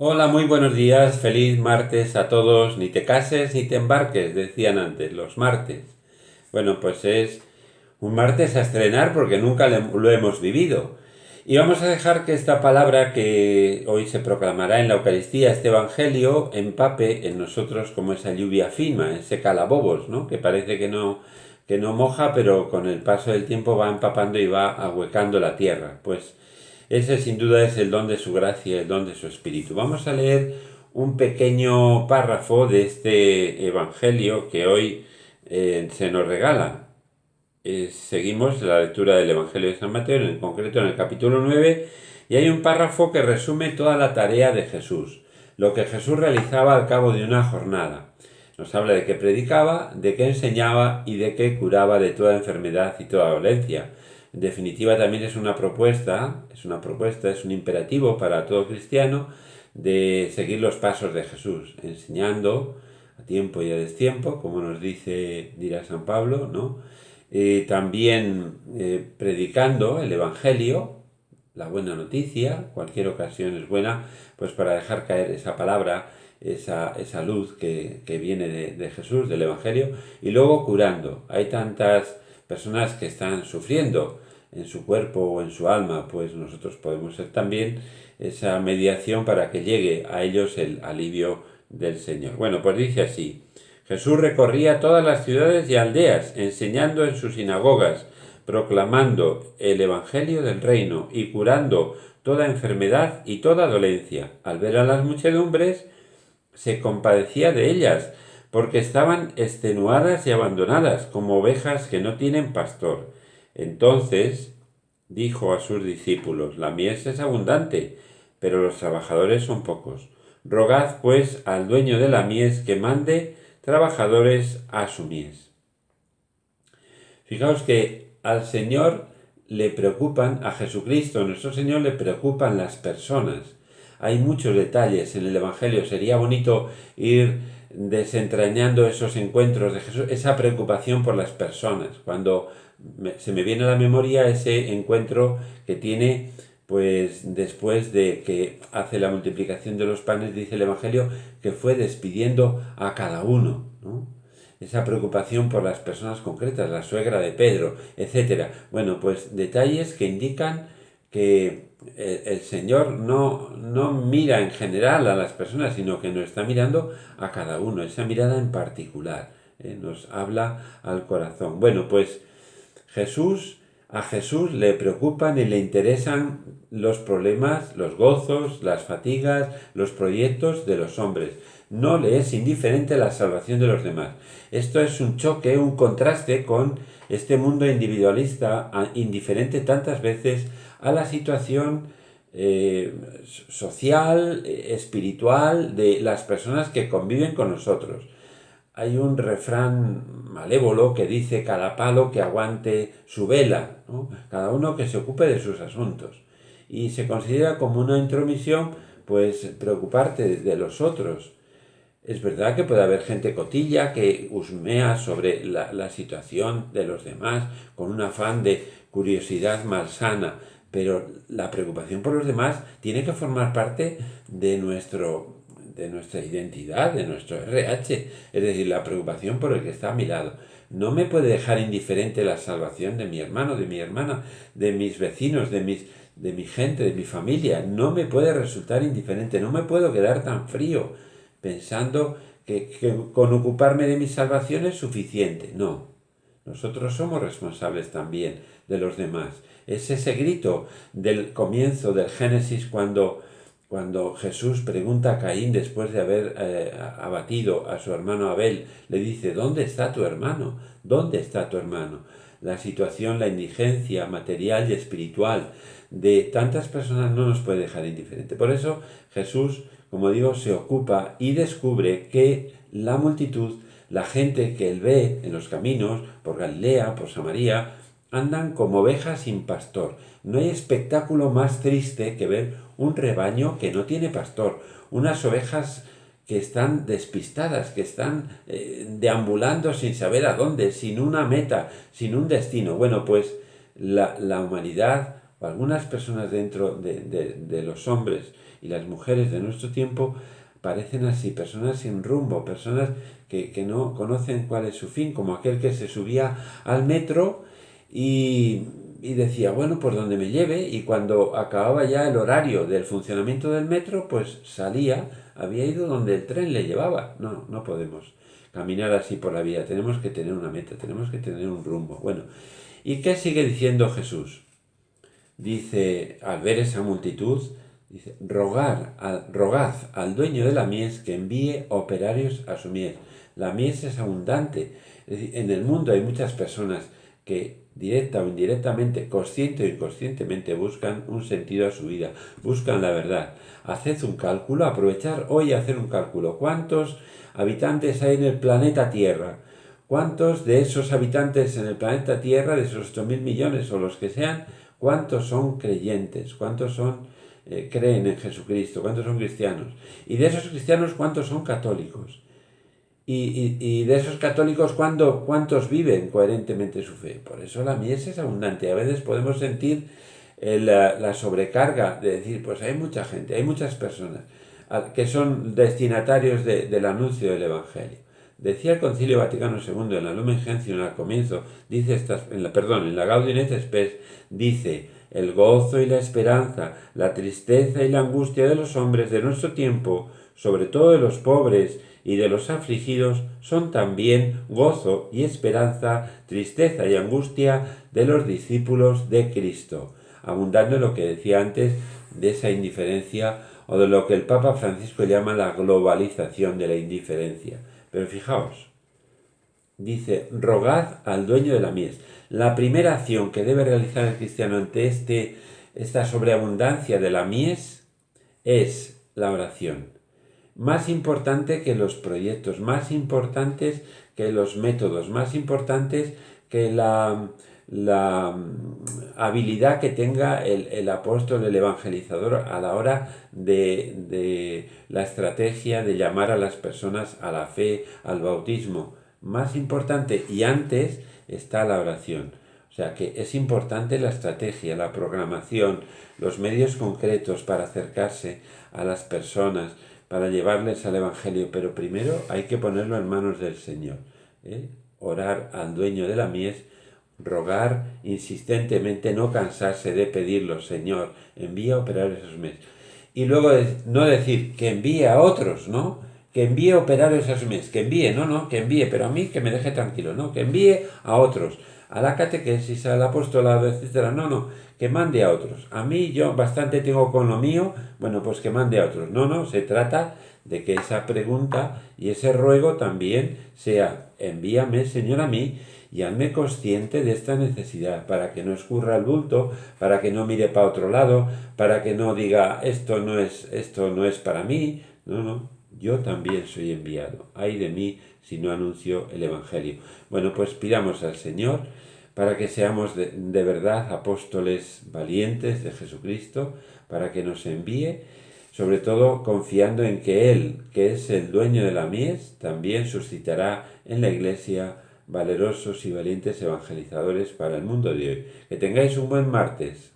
Hola, muy buenos días, feliz martes a todos. Ni te cases ni te embarques, decían antes, los martes. Bueno, pues es un martes a estrenar porque nunca lo hemos vivido. Y vamos a dejar que esta palabra que hoy se proclamará en la Eucaristía, este Evangelio, empape en nosotros como esa lluvia fina, ese calabobos, ¿no? Que parece que no moja, pero con el paso del tiempo va empapando y va ahuecando la tierra. Pues ese sin duda es el don de su gracia, el don de su espíritu. Vamos a leer un pequeño párrafo de este Evangelio que hoy se nos regala. Seguimos la lectura del Evangelio de San Mateo, en concreto en el capítulo 9, y hay un párrafo que resume toda la tarea de Jesús, lo que Jesús realizaba al cabo de una jornada. Nos habla de que predicaba, de que enseñaba y de que curaba de toda enfermedad y toda dolencia. En definitiva, también es un imperativo para todo cristiano de seguir los pasos de Jesús, enseñando a tiempo y a destiempo, como dirá San Pablo, ¿no? También predicando el Evangelio, la buena noticia, cualquier ocasión es buena, pues para dejar caer esa palabra, esa luz que viene de Jesús, del Evangelio, y luego curando. Hay tantas personas que están sufriendo en su cuerpo o en su alma, pues nosotros podemos ser también esa mediación para que llegue a ellos el alivio del Señor. Bueno, pues dice así: Jesús recorría todas las ciudades y aldeas, enseñando en sus sinagogas, proclamando el Evangelio del reino y curando toda enfermedad y toda dolencia. Al ver a las muchedumbres, se compadecía de ellas, porque estaban extenuadas y abandonadas, como ovejas que no tienen pastor. Entonces dijo a sus discípulos: La mies es abundante, pero los trabajadores son pocos. Rogad, pues, al dueño de la mies que mande trabajadores a su mies. Fijaos que al Señor le preocupan, a Jesucristo, nuestro Señor, le preocupan las personas. Hay muchos detalles en el Evangelio. Sería bonito ir desentrañando esos encuentros de Jesús, esa preocupación por las personas. Cuando se me viene a la memoria ese encuentro que tiene, pues después de que hace la multiplicación de los panes, dice el Evangelio, que fue despidiendo a cada uno, ¿no? Esa preocupación por las personas concretas, la suegra de Pedro, etcétera. Bueno, pues detalles que indican que el Señor no mira en general a las personas, sino que nos está mirando a cada uno, esa mirada en particular, nos habla al corazón. Bueno, pues a Jesús le preocupan y le interesan los problemas, los gozos, las fatigas, los proyectos de los hombres. No le es indiferente la salvación de los demás. Esto es un choque, un contraste con este mundo individualista, indiferente tantas veces a la situación social, espiritual de las personas que conviven con nosotros. Hay un refrán malévolo que dice: cada palo que aguante su vela, ¿no? Cada uno que se ocupe de sus asuntos. Y se considera como una intromisión, pues, preocuparte de los otros. Es verdad que puede haber gente cotilla que husmea sobre la situación de los demás con un afán de curiosidad malsana, pero la preocupación por los demás tiene que formar parte de nuestra identidad, de nuestro RH, es decir, la preocupación por el que está a mi lado. No me puede dejar indiferente la salvación de mi hermano, de mi hermana, de mis vecinos, de mi gente, de mi familia. No me puede resultar indiferente, no me puedo quedar tan frío pensando que con ocuparme de mi salvación es suficiente. No, nosotros somos responsables también de los demás. Es ese grito del comienzo del Génesis cuando Jesús pregunta a Caín, después de haber abatido a su hermano Abel, le dice: ¿dónde está tu hermano? ¿Dónde está tu hermano? La situación, la indigencia material y espiritual de tantas personas no nos puede dejar indiferente. Por eso Jesús, como digo, se ocupa y descubre que la multitud, la gente que él ve en los caminos, por Galilea, por Samaria, andan como ovejas sin pastor. No hay espectáculo más triste que ver un rebaño que no tiene pastor, unas ovejas que están despistadas, que están deambulando sin saber a dónde, sin una meta, sin un destino. Bueno, pues la humanidad, o algunas personas dentro de los hombres, y las mujeres de nuestro tiempo parecen así, personas sin rumbo, personas que no conocen cuál es su fin, como aquel que se subía al metro y decía, bueno, pues donde me lleve, y cuando acababa ya el horario del funcionamiento del metro, pues salía, había ido donde el tren le llevaba. No, no podemos caminar así por la vida, tenemos que tener una meta, tenemos que tener un rumbo. Bueno, ¿y qué sigue diciendo Jesús? Dice, al ver esa multitud, dice, rogad al dueño de la mies que envíe operarios a su mies. La mies es abundante. Es decir, en el mundo hay muchas personas que directa o indirectamente, consciente o inconscientemente, buscan un sentido a su vida, buscan la verdad. Haced un cálculo, aprovechar hoy a hacer un cálculo. ¿Cuántos habitantes hay en el planeta Tierra? ¿Cuántos de esos habitantes en el planeta Tierra, de esos 8.000 millones o los que sean, cuántos son creyentes? ¿Cuántos son creen en Jesucristo? ¿Cuántos son cristianos? Y de esos cristianos, ¿cuántos son católicos? Y de esos católicos, ¿cuántos viven coherentemente su fe? Por eso la mies es abundante. A veces podemos sentir la sobrecarga de decir, pues hay mucha gente, hay muchas personas que son destinatarios del anuncio del Evangelio. Decía el Concilio Vaticano II en la Lumen Gentium al comienzo, dice en la Gaudium et Spes, dice, el gozo y la esperanza, la tristeza y la angustia de los hombres de nuestro tiempo, sobre todo de los pobres y de los afligidos, son también gozo y esperanza, tristeza y angustia de los discípulos de Cristo, abundando en lo que decía antes de esa indiferencia o de lo que el Papa Francisco llama la globalización de la indiferencia. Pero fijaos, dice, rogad al dueño de la mies. La primera acción que debe realizar el cristiano ante esta sobreabundancia de la mies es la oración. Más importante que los proyectos, más importantes que los métodos, más importantes que la habilidad que tenga el apóstol, el evangelizador a la hora de la estrategia de llamar a las personas a la fe, al bautismo. Más importante y antes está la oración. O sea que es importante la estrategia, la programación, los medios concretos para acercarse a las personas, para llevarles al Evangelio, pero primero hay que ponerlo en manos del Señor. Orar al dueño de la mies, rogar insistentemente, no cansarse de pedirlo, Señor, envía a operar esos mies. Y luego no decir que envíe a otros, ¿no? Que envíe operarios a su mies, que envíe, que envíe, pero a mí que me deje tranquilo, ¿no? Que envíe a otros, a la catequesis, al apostolado, etcétera. No, que mande a otros. A mí yo bastante tengo con lo mío, bueno, pues que mande a otros. No, se trata de que esa pregunta y ese ruego también sea, envíame, Señor, a mí, y hazme consciente de esta necesidad, para que no escurra el bulto, para que no mire para otro lado, para que no diga, esto no es para mí. No, yo también soy enviado. Ay de mí si no anuncio el Evangelio. Bueno, pues pidamos al Señor para que seamos de verdad apóstoles valientes de Jesucristo, para que nos envíe, sobre todo confiando en que Él, que es el dueño de la mies, también suscitará en la Iglesia valerosos y valientes evangelizadores para el mundo de hoy. Que tengáis un buen martes.